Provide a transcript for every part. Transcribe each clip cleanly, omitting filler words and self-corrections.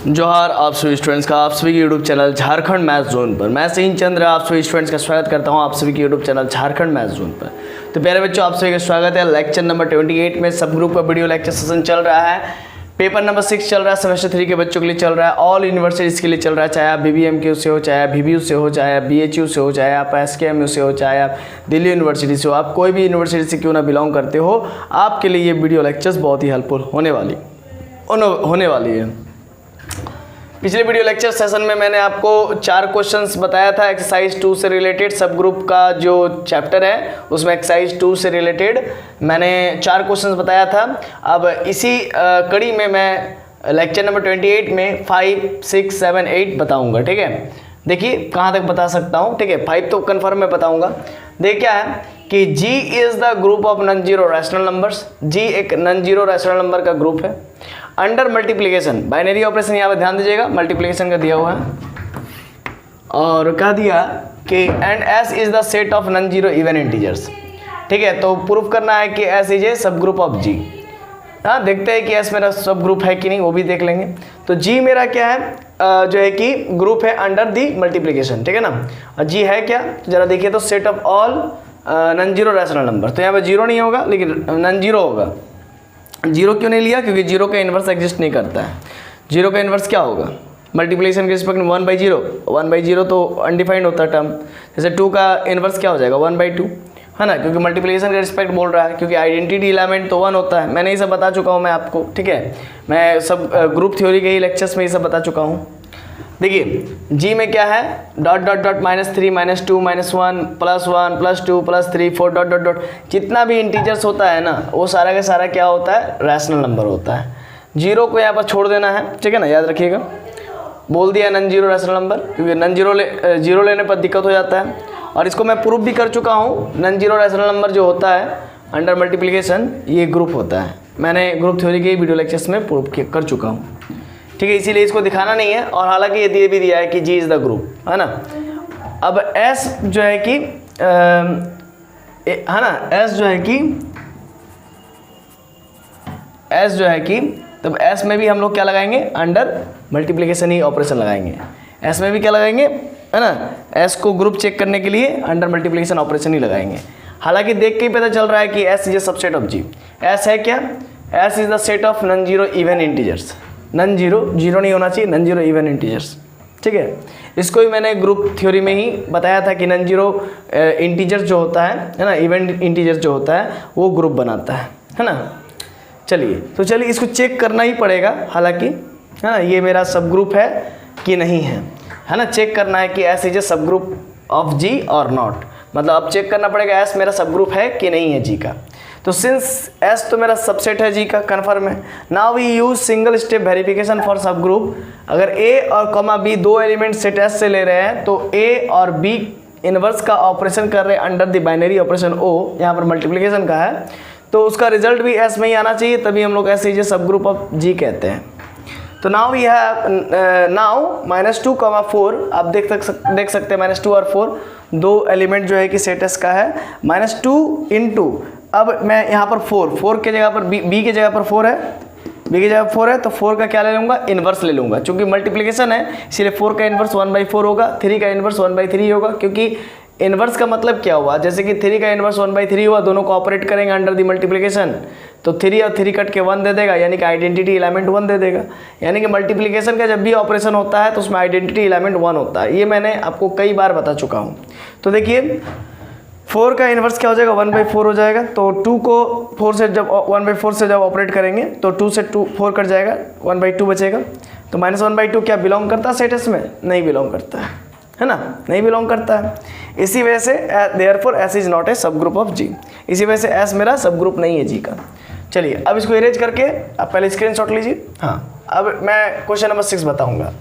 जोहार आप सभी स्टूडेंट्स का आप सभी के YouTube channel Jharkhand math zone पर मैं सचिन चंद्र आप सभी स्टूडेंट्स का स्वागत करता हूं आप सभी के YouTube channel Jharkhand math zone पर। तो प्यारे बच्चों आप सभी का स्वागत है। लेक्चर नंबर 28 में सब ग्रुप का वीडियो लेक्चर सेशन चल रहा है। पेपर नंबर 6 चल रहा है, सेमेस्टर 3 के बच्चों के लिए चल रहा है, ऑल यूनिवर्सिटीज़ के लिए चल रहा है, चाहे आप BBMQ से हो, चाहे आप BBU से हो, चाहे आप BHU से हो, चाहे आप SKMU से हो, चाहे आप दिल्ली यूनिवर्सिटी से हो, आप कोई भी यूनिवर्सिटी से क्यों ना बिलोंग करते हो, आपके लिए ये वीडियो लेक्चर्स बहुत ही हेल्पफुल होने वाली है। पिछले वीडियो लेक्चर सेशन में मैंने आपको 4 क्वेश्चंस बताया था एक्सरसाइज 2 से रिलेटेड। सब ग्रुप का जो चैप्टर है उसमें एक्सरसाइज 2 से रिलेटेड मैंने 4 क्वेश्चंस बताया था। अब इसी कड़ी में मैं लेक्चर नंबर 28 में 5, 6, 7, 8 बताऊंगा। ठीक है, देखिए कहाँ तक बता सकता हूँ। ठीक है, 5 तो कन्फर्म में बताऊंगा। देखिए क्या है कि G is the group of non zero rational numbers. G एक नॉन जीरो रैशनल नंबर का ग्रुप है। अंडर मल्टीप्लिकेशन बाइनरी ऑपरेशन, यहाँ पे ध्यान दीजिएगा, मल्टीप्लिकेशन का दिया हुआ है और कह दिया कि and S is the set of non zero even integers. ठीक है, तो प्रूफ करना है कि S इज ए सब ग्रुप ऑफ G। हाँ, देखते हैं कि S मेरा सब ग्रुप है कि नहीं, वो भी देख लेंगे। तो G मेरा क्या है, जो है कि ग्रुप है अंडर दी मल्टीप्लिकेशन। ठीक है ना, और G है क्या, तो जरा देखिए तो set of all non zero rational number. तो यहाँ पे जीरो नहीं होगा लेकिन नॉन जीरो होगा। जीरो क्यों नहीं लिया, क्योंकि जीरो का इन्वर्स एग्जिस्ट नहीं करता है। जीरो का इन्वर्स क्या होगा, मल्टीप्लिकेशन के रिस्पेक्ट में 1/0। 1/0 तो अनडिफाइंड होता है टर्म। जैसे 2 का इन्वर्स क्या हो जाएगा 1/2, है ना, क्योंकि मल्टीप्लिकेशन के रिस्पेक्ट बोल रहा है, क्योंकि आइडेंटिटी एलिमेंट तो 1 होता है। मैंने ये सब बता चुका हूँ मैं आपको। ठीक है, मैं सब ग्रुप थ्योरी के ही लेक्चर्स में ये सब बता चुका हूँ। देखिए G में क्या है, dot dot dot -3 -2 -1 +1 +2 +3 4 dot dot dot, जितना भी इंटीजर्स होता है ना वो सारा का सारा क्या होता है, रैशनल नंबर होता है। जीरो को यहाँ पर छोड़ देना है। ठीक है ना, याद रखिएगा, बोल दिया नॉन जीरो रैशनल नंबर, क्योंकि नॉन जीरो लेने पर दिक्कत हो जाता है। और इसको मैं प्रूफ भी कर चुका हूँ, नॉन जीरो रैशनल नंबर जो होता है अंडर मल्टीप्लिकेशन ये ग्रुप होता है। मैंने ग्रुप थ्योरी के वीडियो लेक्चर्स में प्रूफ कर चुका हूँ। ठीक है, इसीलिए इसको दिखाना नहीं है। और हालांकि ये दिए भी दिया है कि G इज़ द ग्रुप, है ना। अब S जो है कि है ना, S जो है कि तब S में भी हम लोग क्या लगाएंगे, अंडर मल्टीप्लिकेशन ही ऑपरेशन लगाएंगे। S में भी क्या लगाएंगे, है ना, S को ग्रुप चेक करने के लिए अंडर मल्टीप्लिकेशन ऑपरेशन ही लगाएंगे। हालांकि देख के ही पता चल रहा है कि S is a subset of G। S है क्या, S is the set of non zero even integers. Non zero, zero नहीं होना चाहिए, नॉन जीरो इवन इंटीजर्स। ठीक है, इसको भी मैंने ग्रुप थ्योरी में ही बताया था कि नॉन जीरो इंटीजर्स जो होता है ना, इवन इंटीजर्स जो होता है वो ग्रुप बनाता है ना। चलिए, तो चलिए इसको चेक करना ही पड़ेगा हालांकि, है ना, ये मेरा सब ग्रुप है कि नहीं है ना। चेक करना है कि S इज ए सब ग्रुप ऑफ G और नॉट, मतलब अब चेक करना पड़ेगा S मेरा सब ग्रुप है कि नहीं है G का। तो सिंस S तो मेरा सबसेट है G का, कन्फर्म है। Now we use single step verification for sub group. अगर A और B दो एलिमेंट सेट S से ले रहे हैं तो A और B इनवर्स का ऑपरेशन कर रहे हैं under the binary operation O, यहाँ पर मल्टीप्लिकेशन का है, तो उसका रिजल्ट भी S में ही आना चाहिए, तभी हम लोग S इज ए सब ग्रुप ऑफ G कहते हैं। तो नाउ वी हैव नाउ -2, 4 आप देख सकते हैं -2 और 4 दो एलिमेंट जो है कि सेट S का है। -2 इंटू, अब मैं यहाँ पर 4 के जगह पर B की जगह पर 4 है, B की जगह 4 है, तो 4 का क्या ले लूँगा, इन्वर्स ले लूँगा। चूँकि मल्टीप्लिकेशन है इसलिए 4 का इन्वर्स 1/4 होगा, 3 का इन्वर्स 1/3 होगा, क्योंकि इन्वर्स का मतलब क्या हुआ, जैसे कि 3 का इन्वर्स 1/3 हुआ, दोनों को ऑपरेट करेंगे अंडर दी मल्टीप्लिकेशन, तो 3 और 3 कट के 1 दे देगा, यानी कि आइडेंटिटी एलिमेंट 1 दे देगा। यानी कि मल्टीप्लिकेशन का जब भी ऑपरेशन होता है तो उसमें आइडेंटिटी एलिमेंट 1 होता है। ये मैंने आपको कई बार बता चुका हूँ। तो देखिए 4 का इन्वर्स क्या हो जाएगा, 1/4 हो जाएगा। तो 2 को 4 से जब 1/4 से जब ऑपरेट करेंगे तो 2 से 4 कट जाएगा, 1/2 बचेगा। तो -1/2 क्या बिलोंग करता है सेट S में, नहीं बिलोंग करता है ना, नहीं बिलोंग करता है। इसी वजह से therefore S is not a सब ग्रुप ऑफ G। इसी वजह से S मेरा सब ग्रुप नहीं है G का। चलिए अब इसको इरेज करके आप पहले स्क्रीनशॉट लीजिए। हाँ, अब मैं क्वेश्चन नंबर 6 बताऊंगा।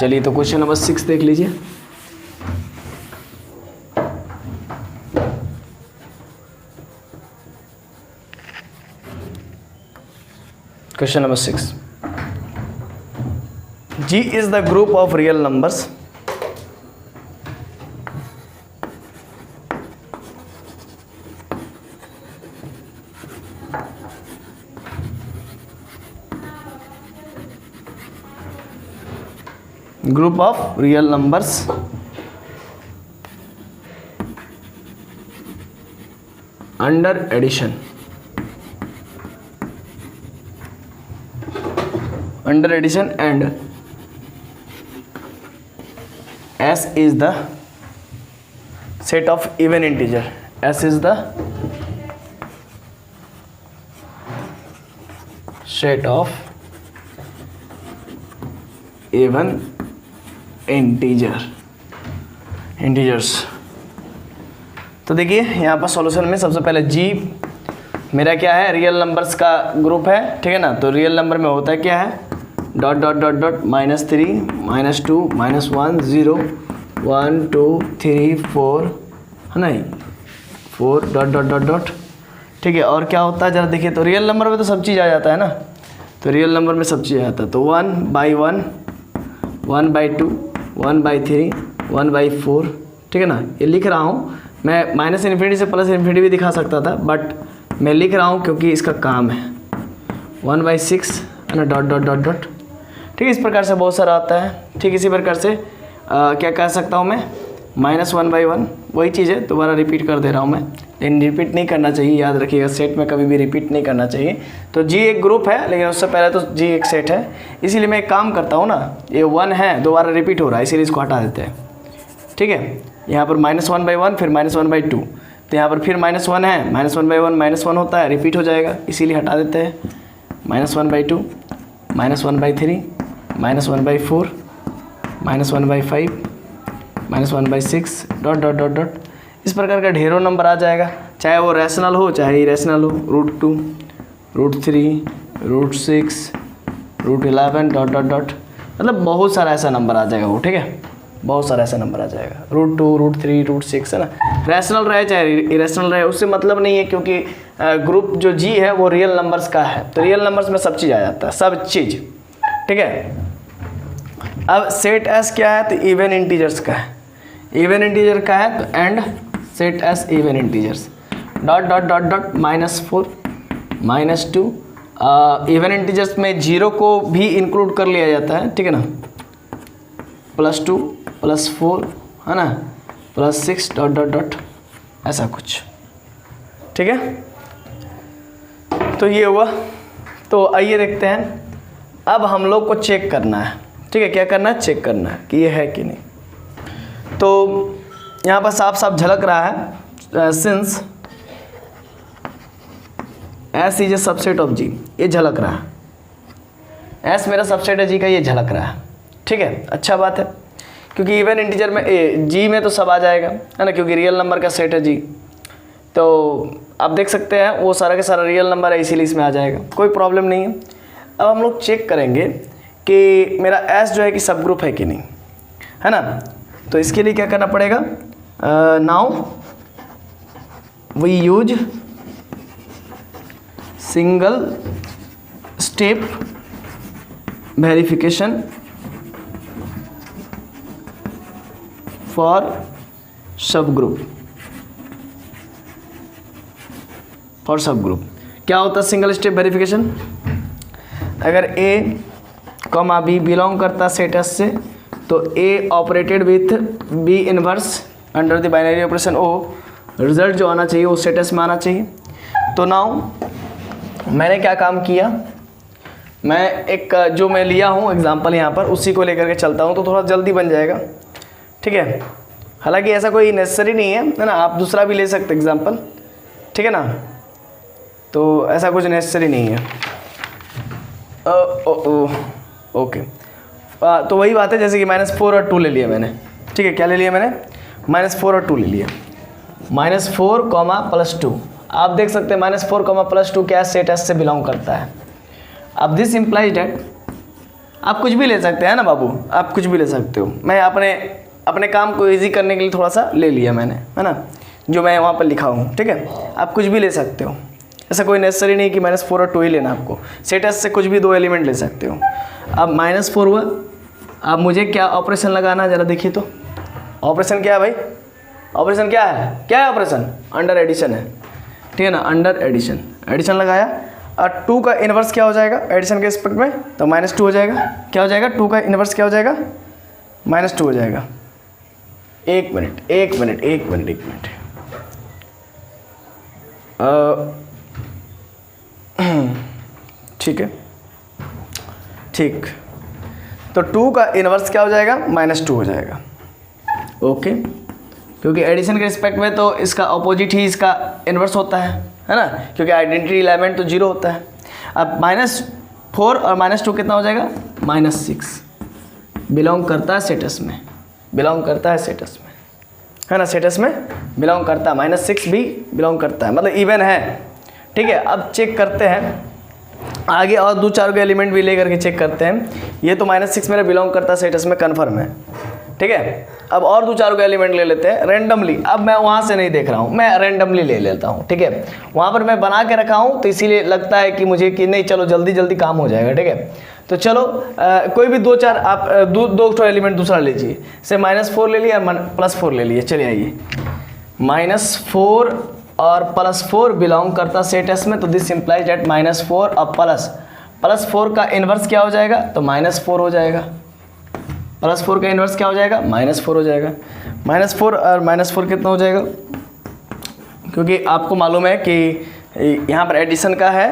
चलिए तो क्वेश्चन नंबर 6 देख लीजिए। Question number 6, G is the group of real numbers under addition and S is the set of even integer. S is the set of even integers. तो देखिए यहाँ पर सॉल्यूशन में सबसे पहले G मेरा क्या है, रियल नंबर्स का ग्रुप है, ठीक है ना। तो रियल नंबर में होता है क्या है, डॉट डॉट डॉट डॉट -3 -2 -1 0 1 2 3 4 है ना, 4 डॉट डॉट डॉट डॉट, ठीक है। और क्या होता है जरा देखिए, तो रियल नंबर में तो सब चीज़ आ जाता है ना, तो रियल नंबर में सब चीज़ आ जाता है। तो 1/1 1/2 1/3 1/4, ठीक है ना। ये लिख रहा हूँ मैं, -∞ से +∞ भी दिखा सकता था, बट मैं लिख रहा हूँ क्योंकि इसका काम है। 1/6 है ना, डॉट डॉट डॉट डॉट, ठीक है। इस प्रकार से बहुत सारा आता है, ठीक। इसी प्रकार से क्या कह सकता हूँ मैं, -1/1, वही चीज़ है, दोबारा रिपीट कर दे रहा हूँ मैं, लेकिन रिपीट नहीं करना चाहिए, याद रखिएगा, सेट में कभी भी रिपीट नहीं करना चाहिए। तो G एक ग्रुप है, लेकिन उससे पहले तो G एक सेट है, इसीलिए मैं एक काम करता हूँ ना, ये 1 है, दोबारा रिपीट हो रहा है, इसीलिए इसको हटा देते हैं, ठीक है। यहाँ पर -1/1 फिर -1/2, तो यहाँ पर फिर -1 है, -1/1 -1 होता है, रिपीट हो जाएगा, इसीलिए हटा देते हैं। -1/2 -1/3 -1/4 -1/5 -1/6 डॉट डॉट डॉट डॉट, इस प्रकार का ढेरों नंबर आ जाएगा, चाहे वो रैशनल हो चाहे इरेशनल हो। √2 √3 √6 √11 डॉट डॉट डॉट, मतलब बहुत सारा ऐसा नंबर आ जाएगा वो, ठीक है, बहुत सारा ऐसा नंबर आ जाएगा। √2 √3 √6 है ना, रैशनल रहे चाहे इरेशनल रहे, उससे मतलब नहीं है, क्योंकि ग्रुप जो G है वो रियल नंबर्स का है, तो रियल नंबर्स में सब चीज़ आ जाता है, सब चीज़, ठीक है। अब सेट S क्या है, तो इवन इंटीजर्स का है, इवन इंटीजर का है, तो and set S even integers dot dot dot dot -4 -2, even integers में 0 को भी इंक्लूड कर लिया जाता है, ठीक है ना, +2 +4 है ना, +6 डॉट डॉट डॉट, ऐसा कुछ, ठीक है। तो ये हुआ। तो आइए देखते हैं, अब हम लोग को चेक करना है, ठीक है, क्या करना है, चेक करना है कि ये है कि नहीं। तो यहाँ पर साफ साफ झलक रहा है, since S is a subset of G, ये झलक रहा है, S मेरा सबसेट है G का, ये झलक रहा है, ठीक है। अच्छा बात है, क्योंकि इवन इंटीजर में G में तो सब आ जाएगा, है ना, क्योंकि रियल नंबर का सेट है G। तो आप देख सकते हैं वो सारा का सारा रियल नंबर है, इसीलिए इसमें आ जाएगा, कोई प्रॉब्लम नहीं है। अब हम लोग चेक करेंगे कि मेरा S जो है कि सब ग्रुप है कि नहीं, है ना। तो इसके लिए क्या करना पड़ेगा, now we use single step verification for sub group. For sub group क्या होता है सिंगल स्टेप वेरिफिकेशन, अगर A, B बिलोंग करता सेट S से, तो A operated with B inverse under the binary operation O, result जो आना चाहिए वो सेट S में आना चाहिए। तो नाउ मैंने क्या काम किया, मैं एक जो मैं लिया हूँ एग्जांपल यहाँ पर, उसी को लेकर के चलता हूँ, तो थोड़ा जल्दी बन जाएगा, ठीक है। हालांकि ऐसा कोई नेसेसरी नहीं है ना, आप दूसरा भी ले सकते एग्जांपल, ठीक है ना, तो ऐसा कुछ नेसेसरी नहीं है। ओके, तो वही बात है, जैसे कि -4 और 2 ले लिया मैंने, ठीक है। क्या ले लिया मैंने, -4 और 2 ले लिया, -4 +2, आप देख सकते हैं -4 +2 क्या सेट S से बिलोंग करता है। अब दिस इम्प्लाइज डैट, आप कुछ भी ले सकते हैं ना बाबू, आप कुछ भी ले सकते हो, मैं अपने काम को इजी करने के लिए थोड़ा सा ले लिया मैंने, है ना, जो मैं वहाँ पर लिखा हूँ, ठीक है। आप कुछ भी ले सकते हो, ऐसा कोई नेसेसरी नहीं कि -4 और 2 ही लेना आपको, सेट एस से कुछ भी 2 एलिमेंट ले सकते हो। अब -4 हुआ, अब मुझे क्या ऑपरेशन लगाना है ज़रा देखिए तो। ऑपरेशन क्या है भाई, ऑपरेशन क्या है ऑपरेशन? अंडर एडिशन है, ठीक है ना, अंडर एडिशन, एडिशन लगाया। और 2 का इन्वर्स क्या हो जाएगा एडिशन के रिस्पेक्ट में, तो -2 हो जाएगा। क्या हो जाएगा 2 का इन्वर्स क्या हो जाएगा, -2 हो जाएगा। एक मिनट ठीक है, ठीक, तो 2 का इन्वर्स क्या हो जाएगा, -2 हो जाएगा। ओके, क्योंकि एडिशन के रिस्पेक्ट में तो इसका अपोजिट ही इसका इन्वर्स होता है ना, क्योंकि आइडेंटिटी एलिमेंट तो 0 होता है। अब -4 और -2 कितना हो जाएगा, -6, बिलोंग करता है सेटस में, बिलोंग करता है सेटस में, है ना, सेटस में बिलोंग करता है। -6 भी बिलोंग करता है, मतलब इवन है, ठीक है। अब चेक करते हैं आगे और 2-4 के एलिमेंट भी लेकर के चेक करते हैं। ये तो -6 मेरा बिलोंग करता है सेटस में, कन्फर्म है, ठीक है। अब और 2-4 के एलिमेंट ले लेते हैं रैंडमली। अब मैं वहाँ से नहीं देख रहा हूँ, मैं रैंडमली ले लेता हूँ, ठीक है। वहाँ पर मैं बना के रखा हूँ तो इसीलिए लगता है कि मुझे कि नहीं चलो जल्दी जल्दी काम हो जाएगा, ठीक है। तो चलो कोई भी 2-4 आप दो एलिमेंट दूसरा लीजिए, जैसे -4 ले लिया, +4 ले लिए। चलिए आइए, -4 और +4 बिलोंग करता सेट एस में, तो दिस इम्प्लाइज डेट -4 और +4 का इन्वर्स क्या हो जाएगा, तो -4 हो जाएगा। +4 का इन्वर्स क्या हो जाएगा, -4 हो जाएगा। -4 और -4 कितना हो जाएगा, क्योंकि आपको मालूम है कि यहाँ पर एडिशन का है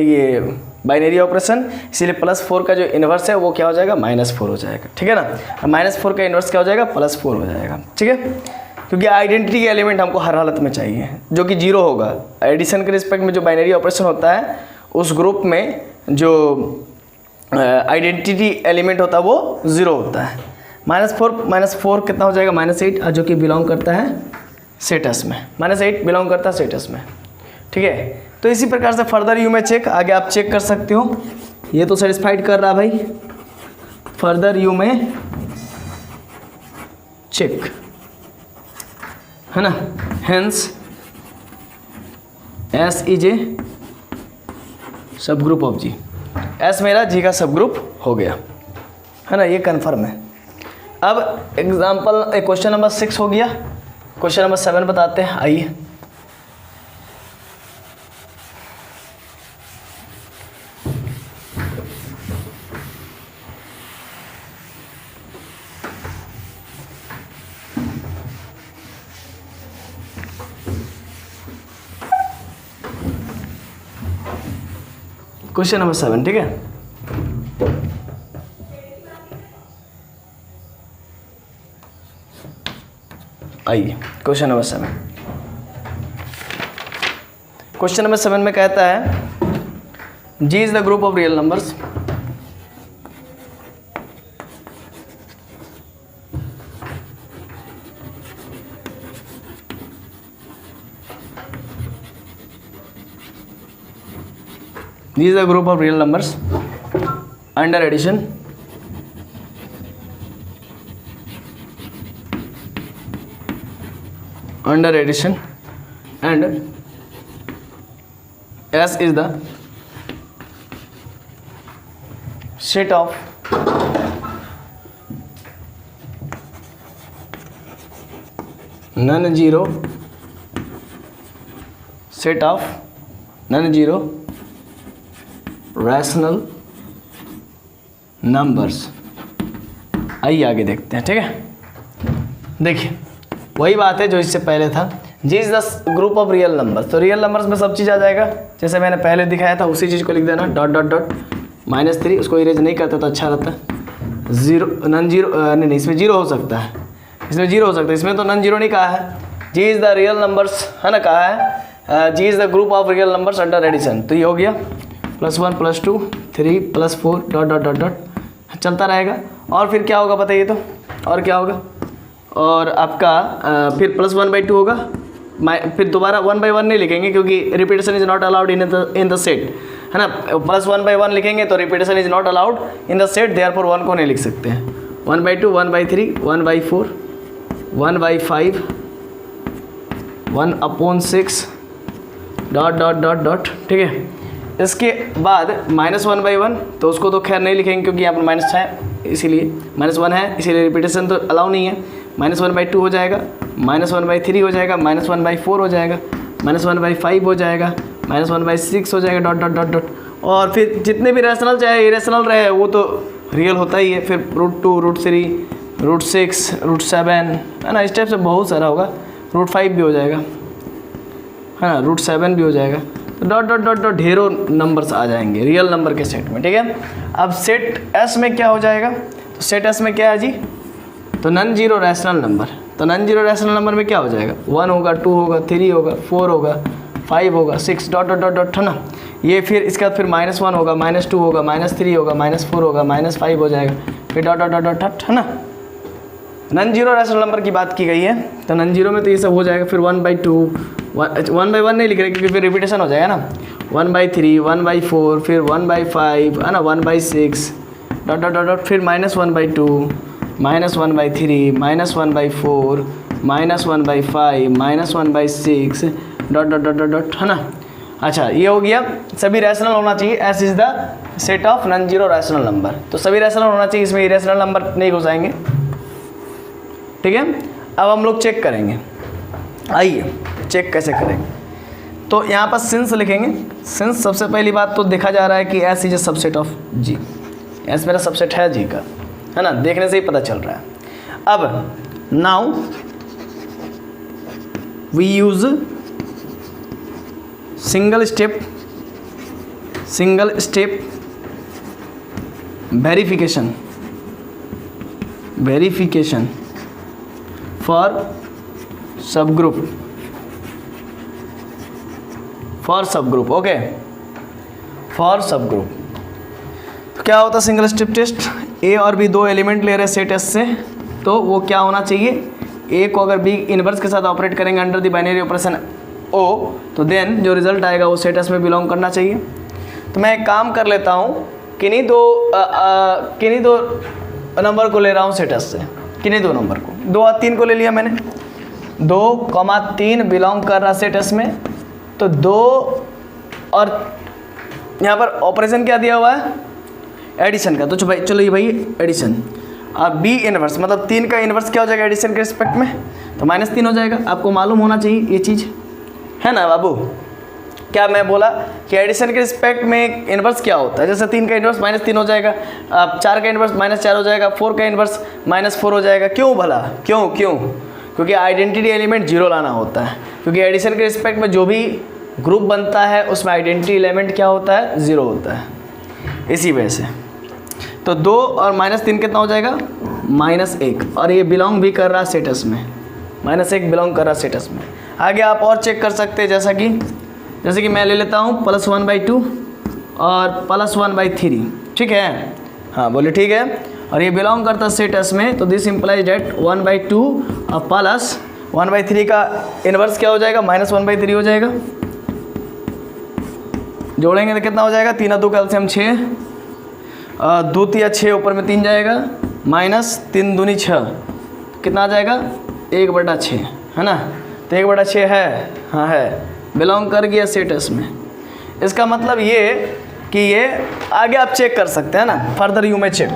ये बाइनरी ऑपरेशन, इसीलिए +4 का जो इन्वर्स है वो क्या हो जाएगा, -4 हो जाएगा, ठीक है ना। -4 का इन्वर्स क्या हो जाएगा, +4 हो जाएगा, ठीक है। क्योंकि आइडेंटिटी के एलिमेंट हमको हर हालत में चाहिए जो कि 0 होगा। एडिशन के रिस्पेक्ट में जो बाइनरी ऑपरेशन होता है उस ग्रुप में जो आइडेंटिटी एलिमेंट होता है वो 0 होता है। -4 कितना हो जाएगा, -8, जो कि बिलोंग करता है सेटस में, -8 बिलोंग करता है सेटस में, ठीक है। तो इसी प्रकार से फर्दर यू में चेक आगे आप चेक कर सकते हो। ये तो सेटिस्फाइड कर रहा भाई, फर्दर यू में चेक, है ना। हेंस एस इज ए सब ग्रुप ऑफ जी, एस मेरा जी का सब ग्रुप हो गया, है ना, ये कन्फर्म है। अब एग्जाम्पल क्वेश्चन नंबर 6 हो गया, क्वेश्चन नंबर 7 बताते हैं, आइए। क्वेश्चन नंबर 7, ठीक है। आइए क्वेश्चन नंबर 7। क्वेश्चन नंबर 7 में कहता है G is the group of real numbers This is a group of real numbers under addition and S is the set of non-zero rational numbers. आइए आगे देखते हैं, ठीक है। देखिए वही बात है जो इससे पहले था, G is the group of real numbers. तो रियल नंबर्स में सब चीज़ आ जाएगा, जैसे मैंने पहले दिखाया था उसी चीज़ को लिख देना, डॉट -3, उसको इरेज नहीं करता तो अच्छा रहता है। 0 नॉन जीरो नहीं, इसमें 0 हो सकता है, इसमें 0 हो सकता है, इसमें तो नॉन जीरो नहीं कहा है। G is the real numbers, है ना, कहा है G is the group of real numbers under addition. तो ये हो गया +1 +2 3 +4 डॉट चलता रहेगा। और फिर क्या होगा बताइए तो, और क्या होगा, और आपका फिर +1/2 होगा, फिर दोबारा 1/1 नहीं लिखेंगे क्योंकि repetition is not allowed in the set, है ना। +1/1 लिखेंगे तो repetition is not allowed in the set, therefore 1 को नहीं लिख सकते हैं। 1/2 1/3 1/4 1/5 1/6 डॉट डॉट डॉट डॉट, ठीक है। इसके बाद -1/1, तो उसको तो खैर नहीं लिखेंगे क्योंकि यहाँ पर माइनस है, इसीलिए -1 है, इसीलिए रिपीटेशन तो अलाउ नहीं है। -1/2 हो जाएगा, -1/3 हो जाएगा, -1/4 हो जाएगा, -1/5 हो जाएगा, -1/6 हो जाएगा, डॉट डॉट डॉट डॉट। और फिर जितने भी रैशनल चाहे इरेशनल रहे वो तो रियल होता ही है। फिर √2, √3, √6, √7 है ना, इस टाइप से बहुत सारा होगा। √5 भी हो जाएगा, है ना, √7 भी हो जाएगा। तो डॉट डॉट डॉट डॉट ढेरों नंबर्स आ जाएंगे रियल नंबर के सेट में, ठीक है। अब सेट एस में क्या हो जाएगा, तो सेट एस में क्या है जी, तो नॉन जीरो रैशनल नंबर। तो नॉन जीरो रैशनल नंबर में क्या हो जाएगा, 1 होगा, 2 होगा, 3 होगा, 4 होगा, 5 होगा, 6 डॉट डॉट डॉट डॉट, है ना। ये फिर इसके बाद फिर -1 होगा, -2 होगा, -3 होगा, -4 होगा, -5 हो जाएगा, फिर dot dot dot dot dot, है ना। नॉन जीरो रैशनल नंबर की बात की गई है, तो नॉन जीरो में तो ये सब हो जाएगा। फिर 1/2, 1/1 नहीं लिख रहे क्योंकि फिर रिपीटेशन हो जाएगा ना। 1/3, 1/4, फिर 1/5, है ना, 1/6 डॉट डॉट डॉट डॉट, फिर -1/2, -1/3, -1/4, -1/5, -1/6 dot dot dot dot dot, है ना। अच्छा, ये हो गया सभी रैशनल होना चाहिए। S is the set of non zero rational number. तो सभी रैशनल होना चाहिए, इसमें इरेशनल नंबर नहीं घुसाएंगे, ठीक है। अब हम लोग चेक करेंगे, आइए चेक कैसे करेंगे। तो यहाँ पर सिंस लिखेंगे। सिंस सबसे पहली बात तो देखा जा रहा है कि S is a subset of G, S मेरा सबसेट है जी का, है ना, देखने से ही पता चल रहा है। अब now we use single step verification for subgroup, okay, for subgroup. तो क्या होता है सिंगल स्टेप टेस्ट, ए और बी दो एलिमेंट ले रहे सेट एस से, तो वो क्या होना चाहिए, ए को अगर बी इनवर्स के साथ ऑपरेट करेंगे अंडर द बाइनरी ऑपरेशन ओ, तो देन जो रिजल्ट आएगा वो सेट एस में बिलोंग करना चाहिए। तो मैं एक काम कर लेता हूँ, किन्हीं दो नंबर को ले रहा हूँ सेट एस से, किन्हीं दो नंबर को, 2 और 3 को ले लिया मैंने, 2,3 बिलोंग कर रहा सेट एस में। तो 2 और यहाँ पर ऑपरेशन क्या दिया हुआ है, एडिशन का, तो चलो ये भाई एडिशन। अब बी इनवर्स मतलब 3 का इनवर्स क्या हो जाएगा एडिशन के रिस्पेक्ट में, तो -3 हो जाएगा। आपको मालूम होना चाहिए ये चीज़, है ना बाबू। क्या मैं बोला कि एडिशन के रिस्पेक्ट में इनवर्स क्या होता है, जैसे 3 का इनवर्स -3 हो जाएगा, अब 4 का इनवर्स -4 हो जाएगा, 4 का इनवर्स -4 हो जाएगा। क्यों भला, क्यों? क्योंकि आइडेंटिटी एलिमेंट 0 लाना होता है, क्योंकि एडिशन के रिस्पेक्ट में जो भी ग्रुप बनता है उसमें आइडेंटिटी एलिमेंट क्या होता है, 0 होता है, इसी वजह से। तो 2 और -3 कितना हो जाएगा, -1, और ये बिलोंग भी कर रहा स्टेटस में, -1 बिलोंग कर रहा स्टेटस में। आगे आप और चेक कर सकते हैं, जैसे कि मैं ले लेता हूँ +1/2 और +1/3, ठीक है, हाँ बोले ठीक है, और ये बिलोंग करता स्टेटस में, तो दिस इम्प्लाइज डेट 1/2 और +1/3 का इनवर्स क्या हो जाएगा, -1/3 हो जाएगा। जोड़ेंगे तो कितना हो जाएगा, 3 और 2 का एलसीएम 6, 2 तिया 6 ऊपर में 3 जाएगा, -3 दूनी 6, कितना आ जाएगा 1/6, है ना। तो 1/6 है, हाँ है, बिलोंग कर गया स्टेटस में। इसका मतलब ये कि ये आगे आप चेक कर सकते हैं ना, फर्दर यू में चेक,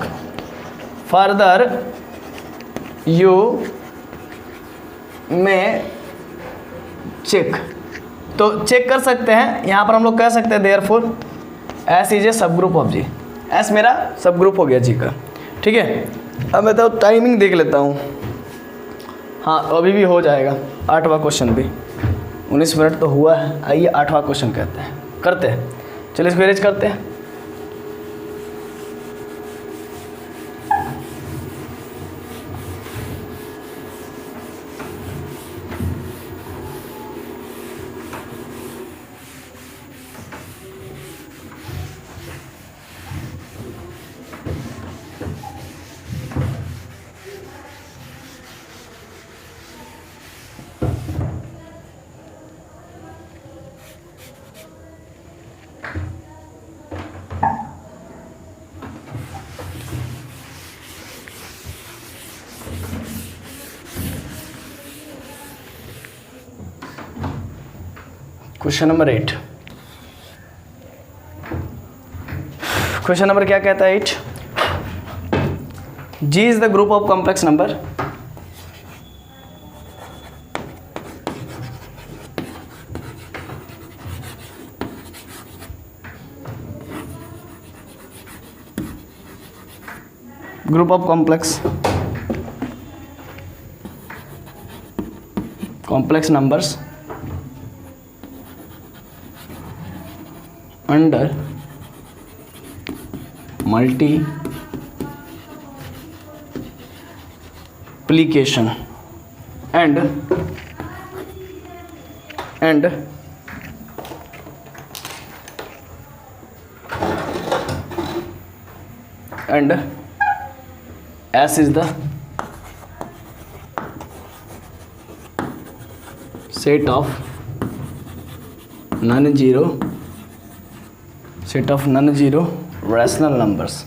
तो चेक कर सकते हैं। यहाँ पर हम लोग कह सकते हैं देयरफॉर एस इज ए सब ग्रुप ऑफ जी, एस मेरा सब ग्रुप हो गया जी का, ठीक है। अब मैं तो टाइमिंग देख लेता हूँ, हाँ अभी भी हो जाएगा, 8वां क्वेश्चन भी 19 मिनट तो हुआ है। आइए 8वां क्वेश्चन करते हैं, चलिए इसको अरेंज करते हैं। क्वेश्चन नंबर 8, क्वेश्चन नंबर क्या कहता है 8, G is the group of complex number complex numbers under multiplication and S is the set of non-zero rational numbers.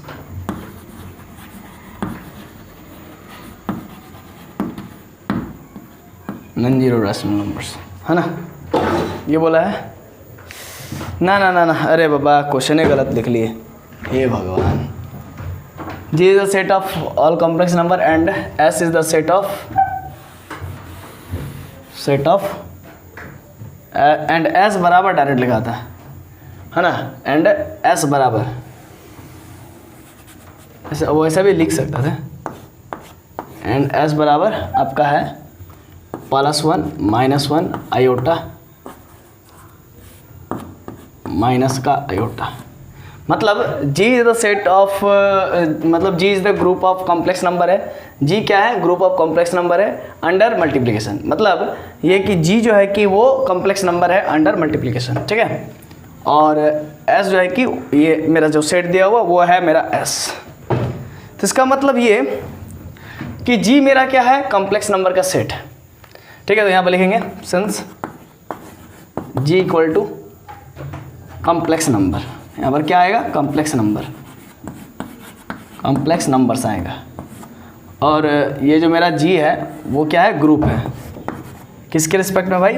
non-zero rational numbers है ना, ये बोला है ना ना ना ना, अरे बाबा क्वेश्चन ही गलत लिख लिए, हे भगवान। G is the set of all complex number and S is the set of and S बराबर डायरेक्ट लिखा था है ना, and S बराबर वैसा भी लिख सकता था, and S बराबर आपका है +1 -1 आयोटा माइनस का आयोटा। मतलब G is the set of मतलब G is the group of complex number है। G क्या है? ग्रुप ऑफ कॉम्प्लेक्स नंबर है अंडर मल्टीप्लिकेशन। मतलब ये कि G जो है कि वो कॉम्प्लेक्स नंबर है अंडर मल्टीप्लिकेशन, ठीक है। और S जो है कि ये मेरा जो सेट दिया हुआ वो है मेरा S। तो इसका मतलब ये कि G मेरा क्या है? कॉम्प्लेक्स नंबर का सेट है, ठीक है। तो यहाँ पर लिखेंगे since G equal to complex number, यहाँ पर क्या आएगा? कॉम्प्लेक्स नंबर्स आएगा। और ये जो मेरा G है वो क्या है? ग्रुप है। किसके रिस्पेक्ट में भाई?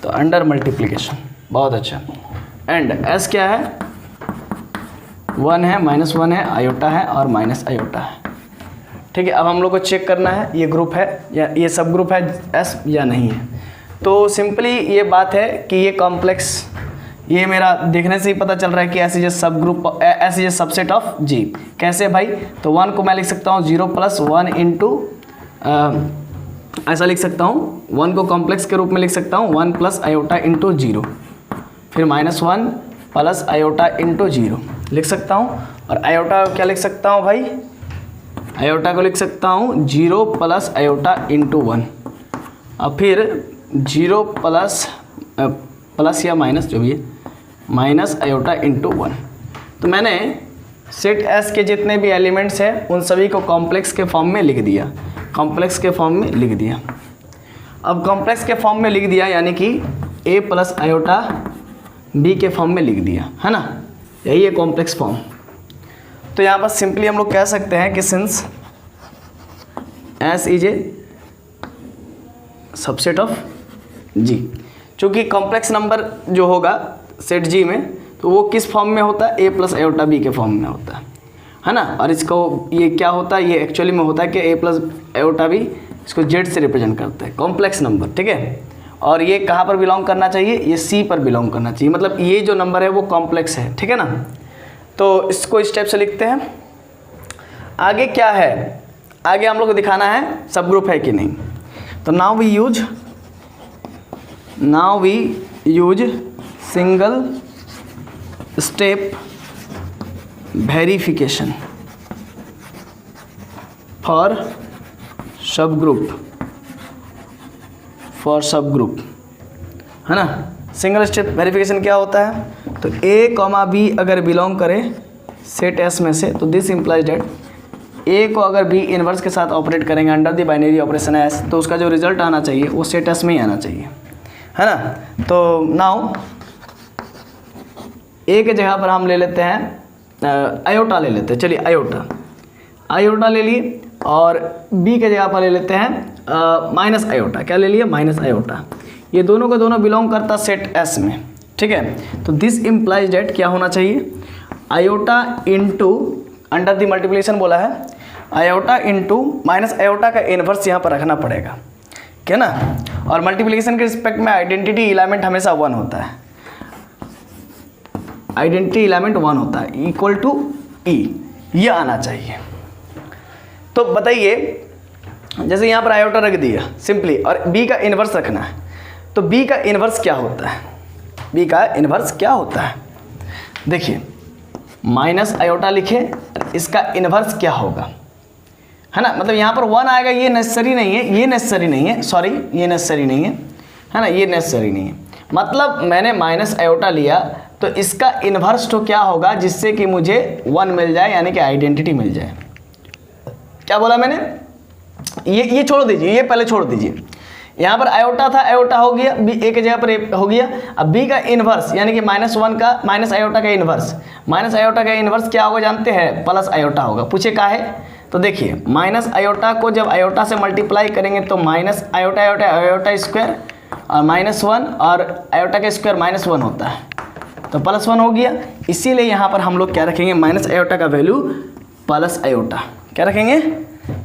तो अंडर मल्टीप्लिकेशन। बहुत अच्छा। एंड S क्या है? 1 है, -1 है, आयोटा है और माइनस आयोटा है, ठीक है। अब हम लोग को चेक करना है ये ग्रुप है या ये सब ग्रुप है S या नहीं है। तो सिंपली ये बात है कि ये कॉम्प्लेक्स, ये मेरा देखने से ही पता चल रहा है कि S इज ए सब group, S is a subset of G। कैसे भाई? तो 1 को मैं लिख सकता हूँ 0 + 1 इंटू ऐसा लिख सकता हूँ, 1 को कॉम्प्लेक्स के रूप में लिख सकता हूँ 1 + आयोटा इंटू 0, फिर -1 + आयोटा इंटू 0 लिख सकता हूँ। और आयोटा क्या लिख सकता हूँ भाई? आयोटा को लिख सकता हूँ 0 + आयोटा इंटू 1 और फिर 0 प्लस या माइनस जो भी है माइनस आयोटा इंटू 1। तो मैंने सेट S के जितने भी एलिमेंट्स हैं उन सभी को कॉम्प्लेक्स के फॉर्म में लिख दिया, कॉम्प्लेक्स के फॉर्म में लिख दिया। अब कॉम्प्लेक्स के फॉर्म में लिख दिया यानी कि A + आयोटा B के फॉर्म में लिख दिया, है ना। यही है कॉम्प्लेक्स फॉर्म। तो यहाँ पर सिंपली हम लोग कह सकते हैं कि since S is a subset of G, चूँकि कॉम्प्लेक्स नंबर जो होगा सेट G में तो वो किस फॉर्म में होता है? A + आयोटा B के फॉर्म में होता है ना। और इसको ये क्या होता है? ये एक्चुअली में होता है कि A + आयोटा B इसको Z से रिप्रेजेंट करता है, कॉम्प्लेक्स नंबर, ठीक है। और ये कहाँ पर बिलोंग करना चाहिए? ये C पर बिलोंग करना चाहिए। मतलब ये जो नंबर है वो कॉम्प्लेक्स है, ठीक है ना। तो इसको इस टाइप से लिखते हैं। आगे क्या है? आगे हम लोग को दिखाना है सब ग्रुप है कि नहीं। तो now we use single step verification for sub group, है ना। सिंगल स्टेप वेरिफिकेशन क्या होता है? तो A, B अगर बिलोंग करे सेट S में से तो दिस इम्प्लाइज डेट A को अगर B इनवर्स के साथ ऑपरेट करेंगे under the binary operation S तो उसका जो रिजल्ट आना चाहिए वो सेट S में ही आना चाहिए, है ना। तो नाउ A के जगह पर हम ले लेते हैं आयोटा ले लेते हैं। चलिए आयोटा ले लिए और B के जगह पर ले लेते हैं माइनस आयोटा। क्या ले लिया? Minus iota. ये दोनों का दोनों बिलोंग करता सेट एस में, ठीक है। तो दिस इम्प्लाइज डेट क्या होना चाहिए, iota into under the multiplication बोला है, आयोटा इंटू माइनस आयोटा का इन्वर्स यहाँ पर रखना पड़ेगा, क्या ना। और मल्टीप्लिकेशन के रिस्पेक्ट में आइडेंटिटी एलिमेंट हमेशा 1 होता है, आइडेंटिटी एलिमेंट 1 होता है, इक्वल टू ई, ये आना चाहिए। तो बताइए, जैसे यहाँ पर आयोटा रख दिया सिंपली और बी का इन्वर्स रखना है, तो बी का इन्वर्स क्या होता है, बी का इन्वर्स क्या होता है, देखिए माइनस आयोटा लिखे, इसका इन्वर्स क्या होगा, है ना। मतलब यहाँ पर 1 आएगा, ये नेसेसरी नहीं है, ये नेसेसरी नहीं है, सॉरी ये नेसेसरी नहीं है ना, ये नेसेसरी नहीं है। मतलब मैंने माइनस आयोटा लिया तो इसका इन्वर्स तो क्या होगा जिससे कि मुझे 1 मिल जाए, यानी कि आइडेंटिटी मिल जाए। क्या बोला मैंने, ये छोड़ दीजिए, ये पहले छोड़ दीजिए। यहाँ पर आयोटा था, आयोटा हो गया, बी ए की जगह पर ए हो गया। अब बी का इन्वर्स यानी कि -1 का माइनस आयोटा का इन्वर्स, माइनस आयोटा का इन्वर्स क्या होगा जानते हैं, प्लस आयोटा होगा। पूछे का है, तो देखिए माइनस आयोटा को जब आयोटा से मल्टीप्लाई करेंगे तो minus iota iota iota square और -1 और आयोटा का स्क्वायर -1 होता है, तो +1 हो गया। इसीलिए यहाँ पर हम लोग क्या रखेंगे, माइनस आयोटा का वैल्यू प्लस आयोटा, क्या रखेंगे,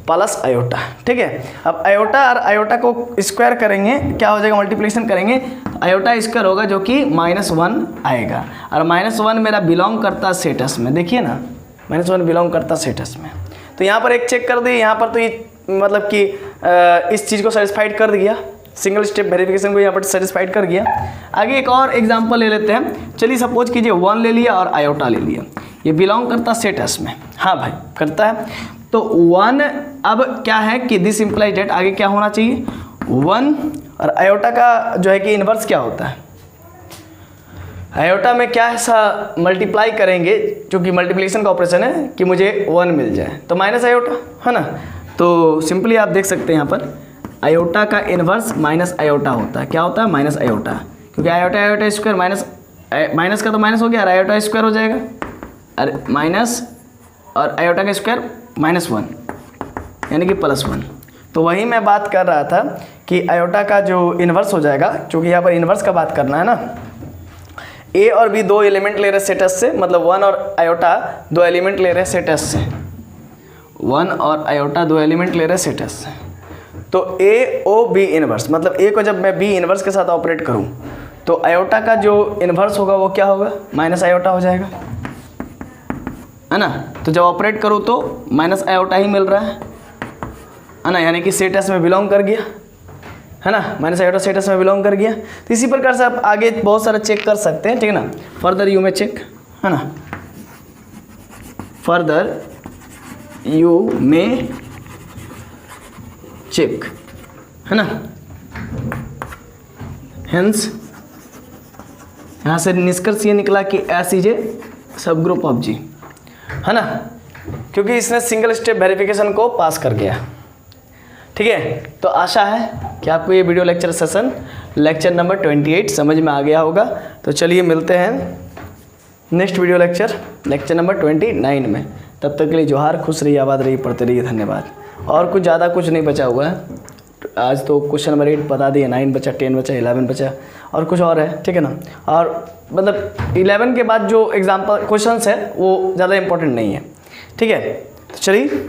प्लस आयोटा, ठीक है। अब आयोटा और आयोटा को स्क्वायर करेंगे, क्या हो जाएगा, मल्टीप्लिकेशन करेंगे, आयोटा स्क्वायर होगा जो कि -1 आएगा। और -1 मेरा बिलोंग करता सेटस में, देखिए ना, -1 बिलोंग करता सेटस में। तो यहाँ पर एक चेक कर दिए, यहाँ पर तो ये मतलब कि इस चीज़ को सेटिस्फाइड कर दिया, सिंगल स्टेप वेरिफिकेशन को यहाँ पर सेटिस्फाइड कर गया। आगे एक और एग्जांपल ले लेते हैं। चलिए सपोज कीजिए 1 ले लिया और आयोटा ले लिया, ये बिलोंग करता सेट एस में, हाँ भाई करता है। तो 1 अब क्या है कि दिस इम्प्लाइज डेट आगे क्या होना चाहिए, 1 और आयोटा का जो है कि इन्वर्स क्या होता है, आयोटा में क्या ऐसा मल्टीप्लाई करेंगे, क्योंकि मल्टीप्लिकेशन का ऑपरेशन है कि मुझे 1 मिल जाए, तो माइनस आयोटा, है ना। तो सिंपली आप देख सकते हैं यहाँ पर आयोटा का इन्वर्स माइनस आयोटा होता है, क्या होता है, माइनस आयोटा, क्योंकि आयोटा आयोटा स्क्वायर माइनस का तो माइनस हो गया और आयोटा स्क्वायर हो जाएगा, अरे माइनस और आयोटा का स्क्वायर -1 यानी कि +1। तो वही मैं बात कर रहा था कि आयोटा का जो इन्वर्स हो जाएगा, क्योंकि यहाँ पर इन्वर्स का बात करना है ना, ए और बी 2 एलिमेंट ले रहे सेटस से, मतलब 1 और आयोटा 2 एलिमेंट ले रहे सेटस से, 1 और आयोटा 2 एलिमेंट ले रहे सेटस से। तो ए ओ बी इन्वर्स, मतलब ए को जब मैं बी इन्वर्स के साथ ऑपरेट करूं तो आयोटा का जो इन्वर्स होगा वो क्या होगा, माइनस आयोटा हो जाएगा, है ना। तो जब ऑपरेट करूं तो माइनस आयोटा ही मिल रहा है ना, यानी कि सेटस में बिलोंग कर गया, है ना, माइनस आयोटा सेटस में बिलोंग कर गया। तो इसी प्रकार से आप आगे बहुत सारा चेक कर सकते हैं, ठीक है ना। फर्दर यू में चेक, है ना, फर्दर यू में चेक, है ना। हेंस यहाँ से निष्कर्ष ये निकला कि एस इज ए सब ग्रुप ऑफ जी, है ना, क्योंकि इसने सिंगल स्टेप वेरिफिकेशन को पास कर गया, ठीक है। तो आशा है कि आपको ये video lecture session lecture number 28 समझ में आ गया होगा। तो चलिए मिलते हैं नेक्स्ट वीडियो लेक्चर नंबर 29 में। तब तक के लिए जोहार, खुश रहिए, आबाद रहिए, पढ़ते रहिए, धन्यवाद। और कुछ ज़्यादा कुछ नहीं बचा हुआ है, आज तो क्वेश्चन नंबर 8 बता दिए, 9 बचा, 10 बचा, 11 बचा और कुछ और है, ठीक है ना। और मतलब 11 के बाद जो एग्जाम्पल क्वेश्चंस है वो ज़्यादा इंपॉर्टेंट नहीं है, ठीक है। तो चलिए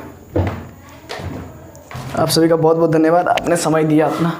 आप सभी का बहुत बहुत धन्यवाद, आपने समय दिया अपना।